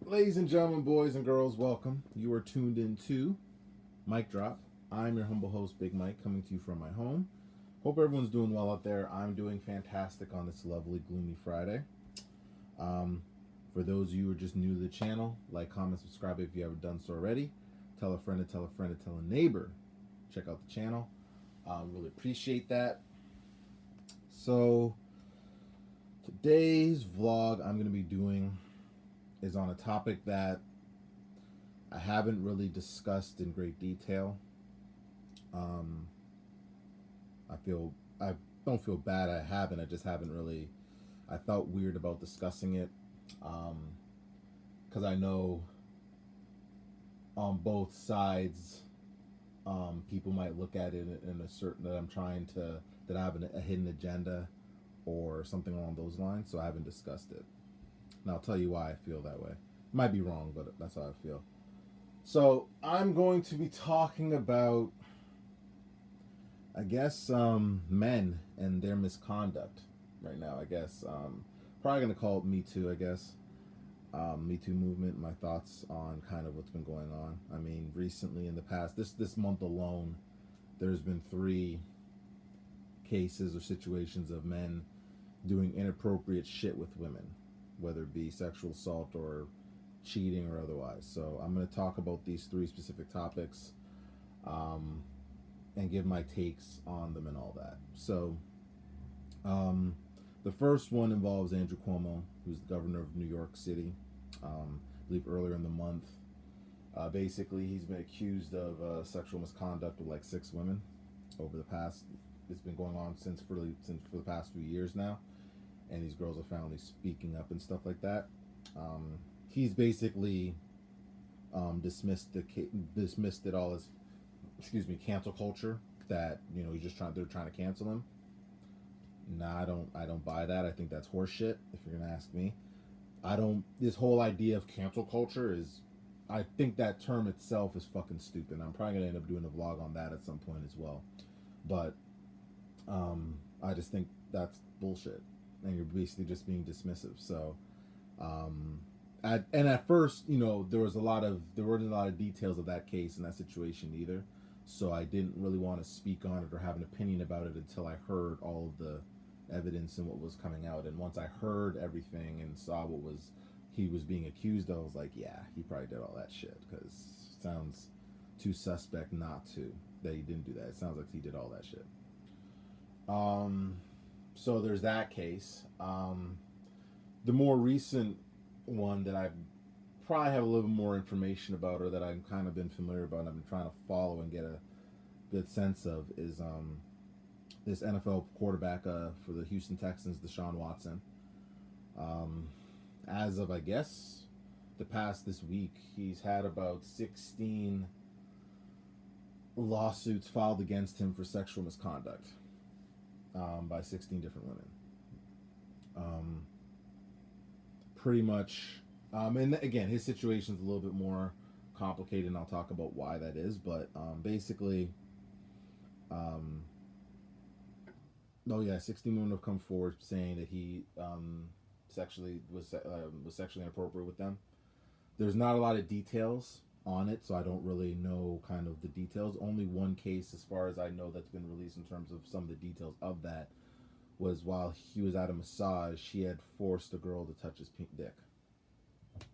Ladies and gentlemen, boys and girls, welcome. You are tuned in to Mic Drop. I'm your humble host, Big Mike, coming to you from my home. Hope everyone's doing well out there. I'm doing fantastic on this lovely, gloomy Friday. Um, for those of you who are just new to the channel, like, comment, subscribe if you haven't done so already. Tell a friend to tell a friend to tell a neighbor. Check out the channel. Really appreciate that. So, today's vlog I'm going to be doing is on a topic that I haven't really discussed in great detail. Um, I don't feel bad. I haven't. I just haven't really. I felt weird about discussing it, because I know on both sides, people might look at it in a certain that I'm trying to that I have a hidden agenda or something along those lines. So I haven't discussed it, and I'll tell you why I feel that way. Might be wrong, but that's how I feel. So I'm going to be talking about, I guess, men and their misconduct right now. I guess probably gonna call it Me Too. I guess Me Too movement. My thoughts on kind of what's been going on. I mean, recently in the past, this month alone, there's been three cases or situations of men doing inappropriate shit with women, whether it be sexual assault or cheating or otherwise. So I'm going to talk about these three specific topics, um, and give my takes on them and all that. So um, the first one involves Andrew Cuomo, who's the governor of New York City. I believe earlier in the month, basically he's been accused of sexual misconduct with like six women over the past. It's been going on since for the past few years now, and these girls are finally speaking up and stuff like that. He's basically dismissed it all as, cancel culture. That they're trying to cancel him. Nah, I don't buy that. I think that's horseshit. If you're gonna ask me, I don't. This whole idea of cancel culture is, I think that term itself is fucking stupid. I'm probably gonna end up doing a vlog on that at some point as well. But I just think that's bullshit, and you're basically just being dismissive. So, at first, there weren't a lot of details of that case and that situation either. So I didn't really want to speak on it or have an opinion about it until I heard all of the evidence and what was coming out. And once I heard everything and saw what was he was being accused of, I was like, yeah, he probably did all that shit, because it sounds too suspect not to, that he didn't do that. It sounds like he did all that shit. Um, so there's that case. The more recent one that I probably have a little more information about, or that I've kind of been familiar about and I've been trying to follow and get a good sense of, is this NFL quarterback for the Houston Texans, Deshaun Watson. Um, as of, I guess, the past this week, he's had about 16 lawsuits filed against him for sexual misconduct, by 16 different women. Um, Pretty much, and again, his situation's a little bit more complicated, and I'll talk about why that is. But basically, um, oh yeah, 16 women have come forward saying that he sexually was sexually inappropriate with them. There's not a lot of details on it, so I don't really know kind of the details. Only one case, as far as I know, that's been released in terms of some of the details of that, was while he was at a massage, he had forced a girl to touch his pink dick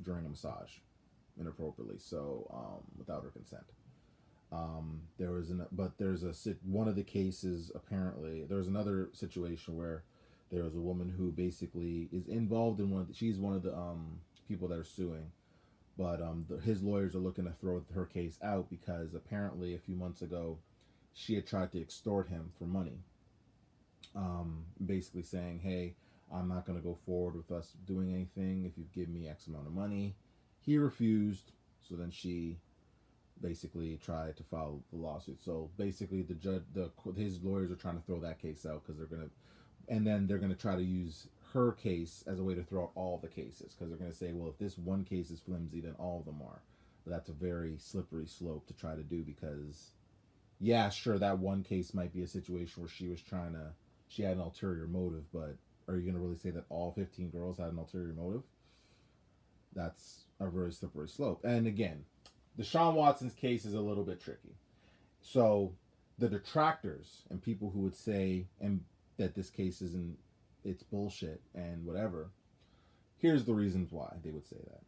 during a massage inappropriately, so without her consent. There's one of the cases, apparently there's another situation where there was a woman who basically is involved in she's one of the people that are suing, but his lawyers are looking to throw her case out because apparently a few months ago she had tried to extort him for money, basically saying, hey, I'm not going to go forward with us doing anything if you give me X amount of money. He refused, so then she basically tried to file the lawsuit. So basically, his lawyers are trying to throw that case out, because they're gonna try to use her case as a way to throw out all the cases, because they're gonna say, well, if this one case is flimsy, then all of them are. But that's a very slippery slope to try to do, because yeah, sure, that one case might be a situation where she had an ulterior motive, but are you gonna really say that all 15 girls had an ulterior motive? that's a very slippery slope. And again, Deshaun Watson's case is a little bit tricky. So the detractors and people who would say and that this case isn't, it's bullshit and whatever. Here's the reasons why they would say that.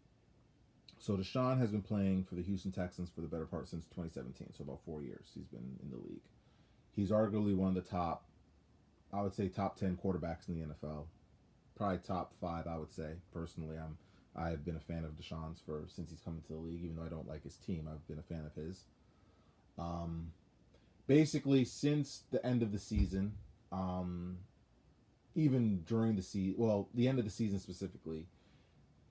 So Deshaun has been playing for the Houston Texans for the better part since 2017, so about 4 years he's been in the league. He's arguably one of the top, I would say top 10 quarterbacks in the NFL. Probably top 5, I would say. Personally, I've been a fan of Deshaun's for since he's come into the league. Even though I don't like his team, I've been a fan of his. Basically, since the end of the season, even during the season, well, the end of the season specifically,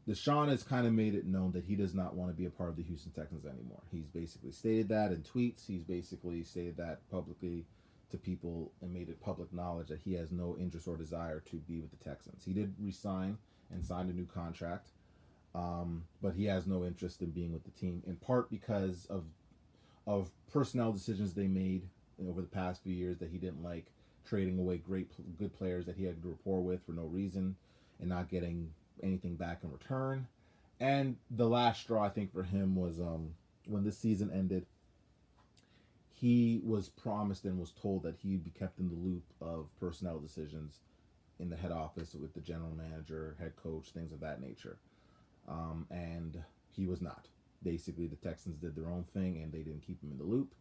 Deshaun has kind of made it known that he does not want to be a part of the Houston Texans anymore. He's basically stated that in tweets. He's basically stated that publicly to people and made it public knowledge that he has no interest or desire to be with the Texans. He did resign and signed a new contract, but he has no interest in being with the team, in part because of personnel decisions they made over the past few years that he didn't like, trading away good players that he had a rapport with for no reason and not getting anything back in return. And the last straw, I think, for him was when this season ended, he was promised and was told that he'd be kept in the loop of personnel decisions in the head office with the general manager, head coach, things of that nature. And he was not. Basically, the Texans did their own thing and they didn't keep him in the loop.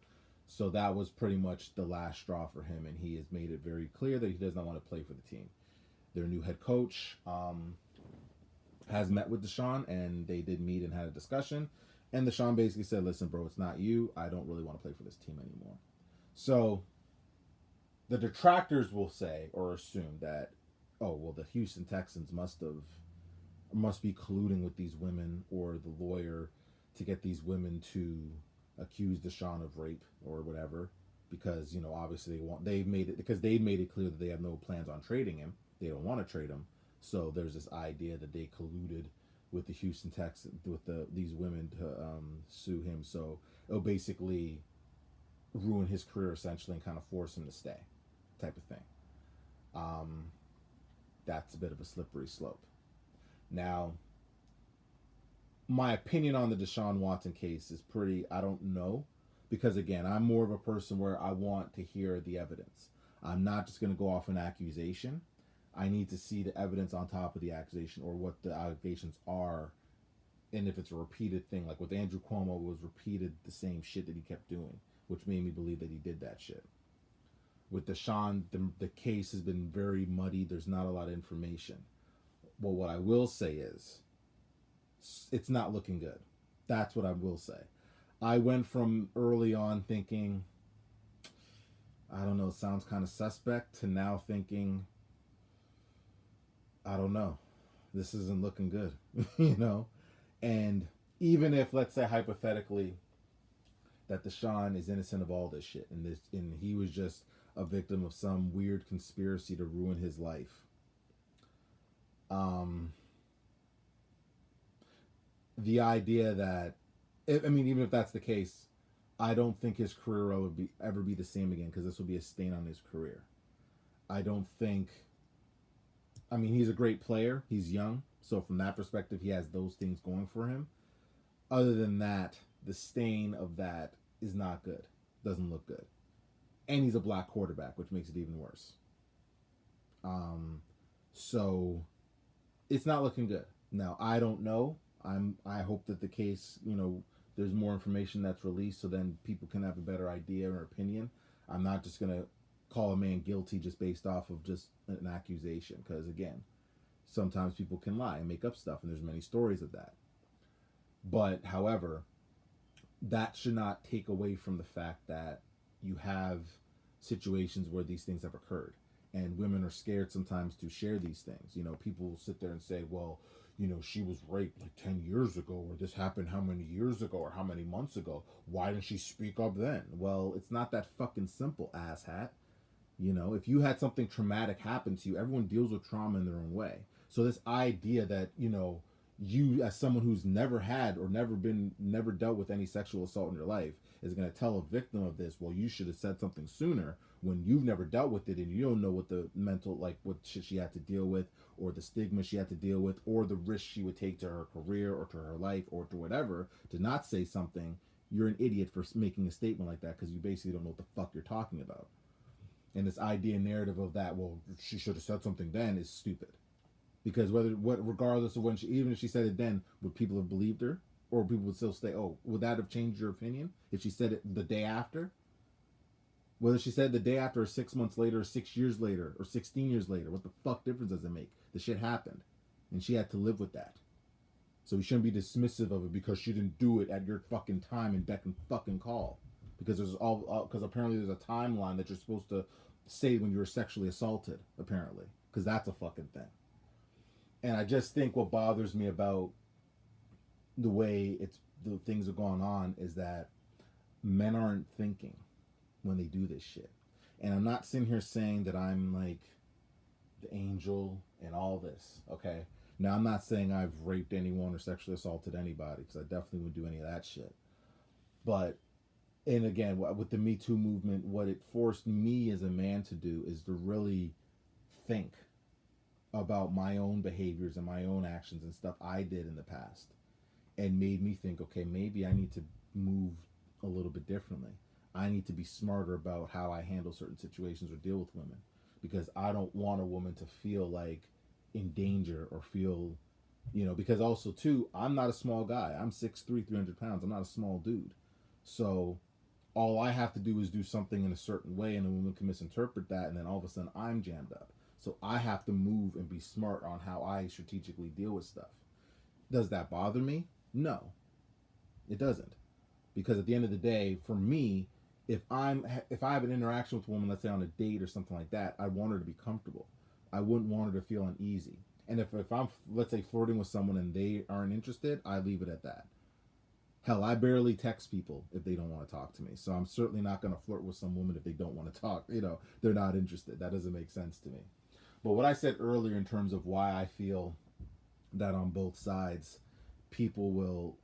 So that was pretty much the last straw for him, and he has made it very clear that he does not want to play for the team. Their new head coach has met with Deshaun, and they did meet and had a discussion. And Deshaun basically said, listen, bro, it's not you. I don't really want to play for this team anymore. So the detractors will say or assume that, oh, well, the Houston Texans must be colluding with these women or the lawyer to get these women to accuse Deshaun of rape or whatever, because obviously they made it clear that they have no plans on trading him. They don't want to trade him. So there's this idea that they colluded with the Houston Texans with these women to sue him. So it'll basically ruin his career essentially and kind of force him to stay, type of thing. That's a bit of a slippery slope. Now, my opinion on the Deshaun Watson case is I don't know, because again, I'm more of a person where I want to hear the evidence. I'm not just going to go off an accusation. I need to see the evidence on top of the accusation, or what the allegations are, and if it's a repeated thing. Like with Andrew Cuomo, was repeated the same shit that he kept doing, which made me believe that he did that shit. With Deshaun, the case has been very muddy. There's not a lot of information. But what I will say is, it's not looking good. That's what I will say. I went from early on thinking, I don't know, it sounds kind of suspect, to now thinking, I don't know, this isn't looking good, And even if, let's say hypothetically, that Deshaun is innocent of all this shit, and he was just a victim of some weird conspiracy to ruin his life, the idea that, even if that's the case, I don't think his career will ever be the same again, because this will be a stain on his career. I don't think. He's a great player. He's young, so from that perspective, he has those things going for him. Other than that, the stain of that is not good. Doesn't look good, and he's a black quarterback, which makes it even worse. So it's not looking good. Now, I don't know. I hope that the case, there's more information that's released, so then people can have a better idea or opinion. I'm not just gonna call a man guilty just based off of just an accusation, because again, sometimes people can lie and make up stuff, and there's many stories of that. But however, that should not take away from the fact that you have situations where these things have occurred, and women are scared sometimes to share these things. People sit there and say, well, she was raped like 10 years ago, or this happened how many years ago, or how many months ago. Why didn't she speak up then? Well, it's not that fucking simple, asshat. If you had something traumatic happen to you, everyone deals with trauma in their own way. So this idea that, you as someone who's never had or never dealt with any sexual assault in your life is going to tell a victim of this, well, you should have said something sooner, when you've never dealt with it and you don't know what the mental, what shit she had to deal with, or the stigma she had to deal with, or the risk she would take to her career or to her life or to whatever, to not say something, you're an idiot for making a statement like that because you basically don't know what the fuck you're talking about. And this idea and narrative of that, well, she should have said something then, is stupid. Because regardless of when she, even if she said it then, would people have believed her, or people would still say, "Oh, would that have changed your opinion if she said it the day after?" Whether she said it the day after, or 6 months later, or 6 years later, or 16 years later, what the fuck difference does it make? The shit happened, and she had to live with that. So we shouldn't be dismissive of it because she didn't do it at your fucking time and beck and fucking call. Because there's because apparently there's a timeline that you're supposed to say when you were sexually assaulted, apparently, because that's a fucking thing. And I just think what bothers me about the things are going on is that men aren't thinking when they do this shit. And I'm not sitting here saying that I'm like the angel and all this, okay? Now, I'm not saying I've raped anyone or sexually assaulted anybody, because I definitely wouldn't do any of that shit. But, and again, with the Me Too movement, what it forced me as a man to do is to really think about my own behaviors and my own actions and stuff I did in the past, and made me think, okay, maybe I need to move a little bit differently. I need to be smarter about how I handle certain situations or deal with women, because I don't want a woman to feel like in danger or feel, because also too, I'm not a small guy. I'm 6'3", 300 pounds. I'm not a small dude. So all I have to do is do something in a certain way, and a woman can misinterpret that, and then all of a sudden I'm jammed up. So I have to move and be smart on how I strategically deal with stuff. Does that bother me? No, it doesn't. Because at the end of the day, for me, if I have an interaction with a woman, let's say on a date or something like that, I want her to be comfortable. I wouldn't want her to feel uneasy. And if I'm, let's say, flirting with someone and they aren't interested, I leave it at that. Hell, I barely text people if they don't want to talk to me. So I'm certainly not going to flirt with some woman if they don't want to talk. They're not interested. That doesn't make sense to me. But what I said earlier in terms of why I feel that on both sides, people will,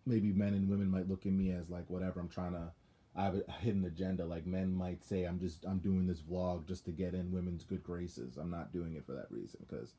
maybe men and women might look at me as like, whatever, I have a hidden agenda. Like, men might say I'm doing this vlog just to get in women's good graces. I'm not doing it for that reason, because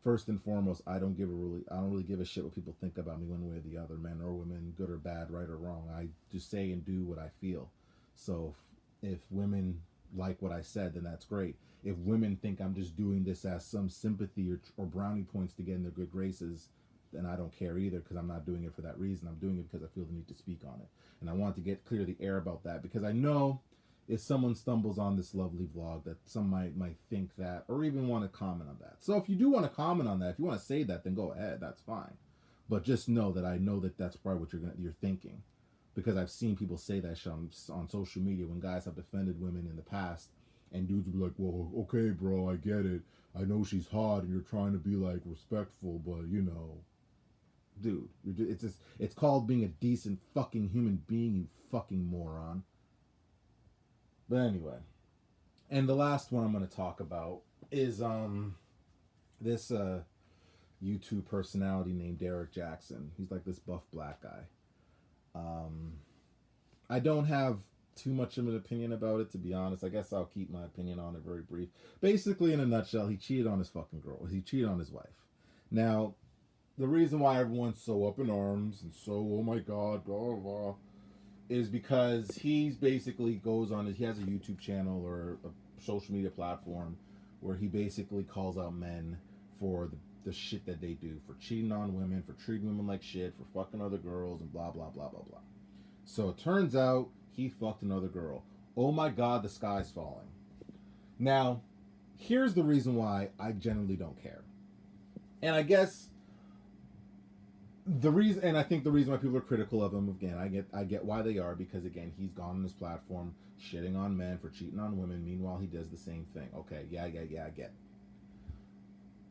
first and foremost, I don't really give a shit what people think about me one way or the other, men or women, good or bad, right or wrong. I just say and do what I feel. So if women like what I said, then that's great. If women think I'm just doing this as some sympathy or brownie points to get in their good graces, then I don't care either, because I'm not doing it for that reason. I'm doing it because I feel the need to speak on it. And I want to get clear the air about that, because I know if someone stumbles on this lovely vlog, that some might think that, or even want to comment on that. So if you do want to comment on that, if you want to say that, then go ahead. That's fine. But just know that I know that that's probably what you're thinking, because I've seen people say that on social media when guys have defended women in the past, and dudes will be like, well, okay, bro, I get it. I know she's hot and you're trying to be like respectful, but dude, it's called being a decent fucking human being, you fucking moron. But anyway, and the last one I'm going to talk about is this YouTube personality named Derek Jackson. He's like this buff black guy. I don't have too much of an opinion about it, to be honest. I guess I'll keep my opinion on it very brief. Basically, in a nutshell, he cheated on his fucking girl. He cheated on his wife. Now, the reason why everyone's so up in arms and so, oh my god, blah, blah, blah, is because he basically he has a YouTube channel or a social media platform where he basically calls out men for the shit that they do, for cheating on women, for treating women like shit, for fucking other girls, and blah, blah, blah, blah, blah. So it turns out he fucked another girl. Oh my god, the sky's falling. Now, here's the reason why I generally don't care. And I guess I think the reason why people are critical of him, again, I get why they are, because again, he's gone on this platform shitting on men for cheating on women. Meanwhile, he does the same thing. Okay, yeah, I get.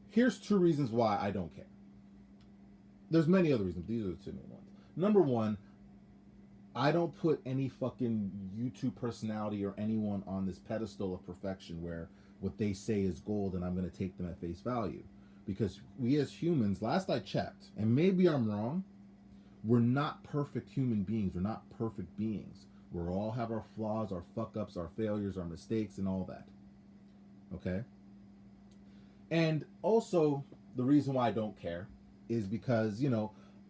Here's 2 reasons why I don't care. There's many other reasons. These are the 2 main ones. Number 1, I don't put any fucking YouTube personality or anyone on this pedestal of perfection where what they say is gold and I'm going to take them at face value. Because we as humans, last I checked, and maybe I'm wrong, we're not perfect human beings. We're not perfect beings. We all have our flaws, our fuck ups, our failures, our mistakes, and all that. Okay? And also, the reason why I don't care is because,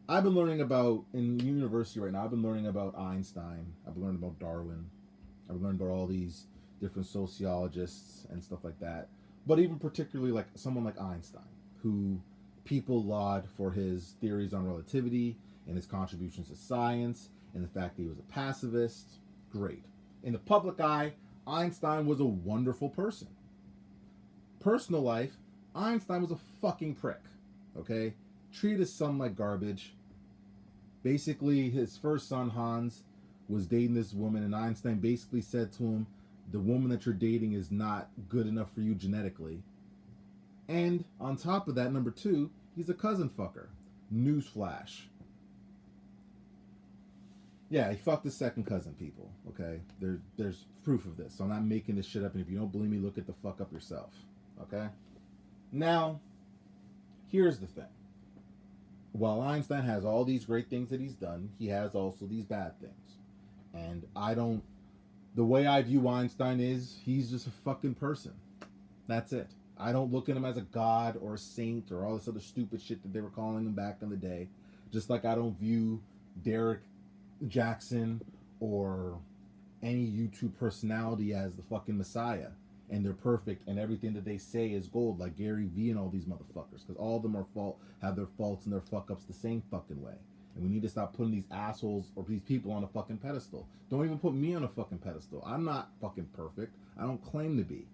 I've been learning about, in university right now, I've been learning about Einstein, I've been learning about Darwin, I've learned about all these different sociologists and stuff like that. But even particularly like someone like Einstein, who people laud for his theories on relativity and his contributions to science and the fact that he was a pacifist. Great. In the public eye, Einstein was a wonderful person. Personal life, Einstein was a fucking prick. Okay? Treated his son like garbage. Basically, his first son, Hans, was dating this woman, and Einstein basically said to him, the woman that you're dating is not good enough for you genetically. And on top of that, number two, he's a cousin fucker. Newsflash. Yeah, he fucked his second cousin, people. Okay? There's proof of this. So I'm not making this shit up, and if you don't believe me, look it the fuck up yourself. Okay? Now, here's the thing. While Einstein has all these great things that he's done, he has also these bad things. And the way I view Einstein is he's just a fucking person. That's it. I don't look at him as a god or a saint or all this other stupid shit that they were calling him back in the day. Just like I don't view Derek Jackson or any YouTube personality as the fucking messiah and they're perfect and everything that they say is gold, like Gary Vee and all these motherfuckers, because all of them have their faults and their fuck ups the same fucking way. And we need to stop putting these assholes or these people on a fucking pedestal. Don't even put me on a fucking pedestal. I'm not fucking perfect. I don't claim to be.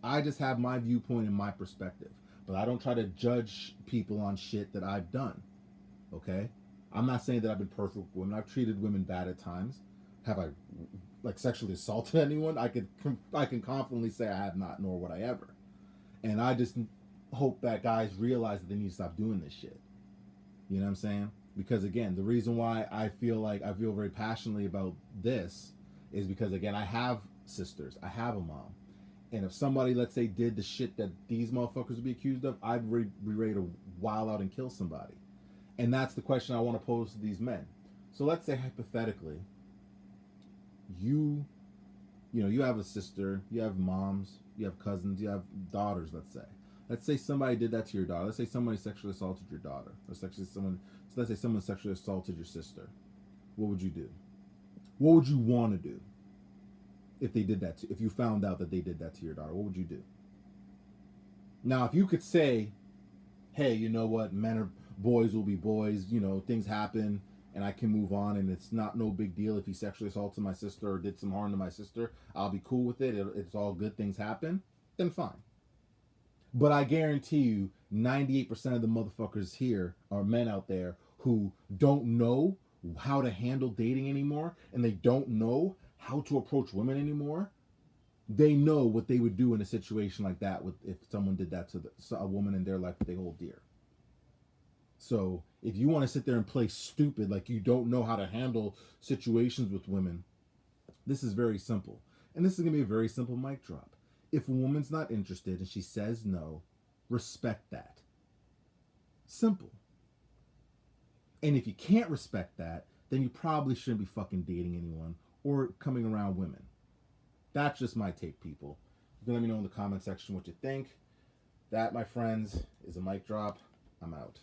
I just have my viewpoint and my perspective. But I don't try to judge people on shit that I've done. Okay? I'm not saying that I've been perfect with women. I've treated women bad at times. Have I like sexually assaulted anyone? I can confidently say I have not, nor would I ever. And I just hope that guys realize that they need to stop doing this shit. You know what I'm saying? Because again, the reason why I feel very passionately about this is because again, I have sisters, I have a mom, and if somebody, let's say, did the shit that these motherfuckers would be accused of, I'd be ready to wild out and kill somebody. And that's the question I want to pose to these men. So let's say hypothetically, you have a sister, you have moms, you have cousins, you have daughters. Let's say somebody did that to your daughter. Let's say somebody sexually assaulted your daughter. Let's say someone sexually assaulted your sister. What would you do? What would you want to do if they did that if you found out that they did that to your daughter? What would you do? Now, if you could say, hey, you know what, boys will be boys, things happen and I can move on and it's no big deal if he sexually assaulted my sister or did some harm to my sister, I'll be cool with it. It's all good, things happen, then fine. But I guarantee you 98% of the motherfuckers here are men out there who don't know how to handle dating anymore and they don't know how to approach women anymore. They know what they would do in a situation like that if someone did that to a woman in their life that they hold dear. So if you want to sit there and play stupid like you don't know how to handle situations with women, this is very simple. And this is going to be a very simple mic drop. If a woman's not interested and she says no, respect that. Simple. And if you can't respect that, then you probably shouldn't be fucking dating anyone or coming around women. That's just my take, people. You can let me know in the comment section what you think. That, my friends, is a mic drop. I'm out.